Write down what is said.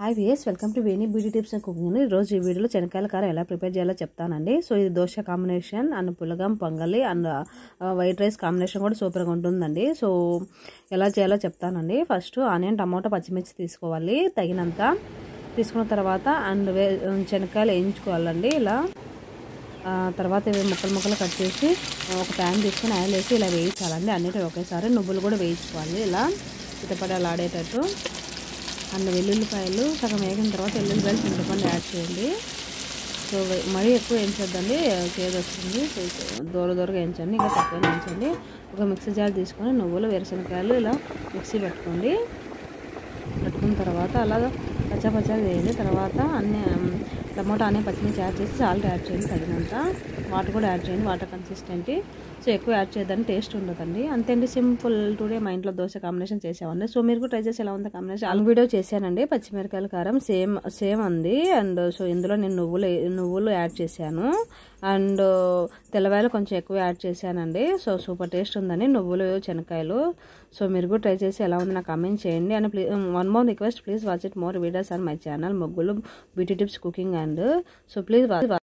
Hi viewers, welcome to Veni beauty tips and cooking. ఈరోజు ఈ వీడియోలో శనక్కాయల కారం ఎలా ప్రిపేర్ చేయాలో చెప్తానండి. సో ఇది దోశ కాంబినేషన్ అండ్ పులగం పొంగలి అండ్ వైట్ రైస్ కాంబినేషన్ కూడా సూపర్గా ఉంటుందండి. సో ఎలా చేయాలో చెప్తానండి. ఫస్ట్ ఆనియన్, టమాటో, పచ్చిమిర్చి తీసుకోవాలి తగినంత. తీసుకున్న తర్వాత అండ్ శనక్కాయలు వేయించుకోవాలండి. ఇలా తర్వాత ఇవి ముక్కలు కట్ చేసి ఒక ప్యాన్ తీసుకొని ఆయిల్ వేసి ఇలా వేయించాలండి. అన్నిటి ఒకేసారి నువ్వులు కూడా వేయించుకోవాలి. ఇలా చిటపటలు ఆడేటట్టు. అండ్ వెల్లుల్లిపాయలు సగం వేగిన తర్వాత వెల్లుల్లిపాయలు చింతపండు యాడ్ చేయండి. సో మరీ ఎక్కువ వేయించొద్దండి, చేదు వస్తుంది. సో దూరగా వేయించండి, ఇంకా తక్కువ వేయించండి. ఒక మిక్సీ జార్ తీసుకొని నువ్వులు, వేరుశనగకాయలు ఇలా మిక్సీ పెట్టుకున్న తర్వాత అలా పచ్చా వేయండి. తర్వాత అన్నీ టమాటా అనే పచ్చిమిర్చి యాడ్ చేసి సాల్ట్ యాడ్ చేయండి తగినంత. వాటర్ కూడా యాడ్ చేయండి, వాటర్ కన్సిస్టెంటీ. సో ఎక్కువ యాడ్ చేయొద్దని టేస్ట్ ఉండదండి. అంతే అండి, సింపుల్. టుడే మా ఇంట్లో దోశ కాంబినేషన్ చేసామండి. సో మీరు కూడా ట్రై చేసి ఎలా ఉంది కాంబినేషన్. అల్లం వీడియో చేశానండి. పచ్చిమిరకాయల కారం సేమ్ అంది. అండ్ సో ఇందులో నేను నువ్వులు యాడ్ చేశాను. అండ్ తెల్లవాయలు కొంచెం ఎక్కువ యాడ్ చేశానండి. సో సూపర్ టేస్ట్ ఉందని నువ్వులు, శనక్కాయలు. సో మీరు కూడా ట్రై చేసి ఎలా ఉంది నాకు కామెంట్ చేయండి. And please one more request, please watch it more videos on my channel ముగ్గులు beauty tips cooking. And so please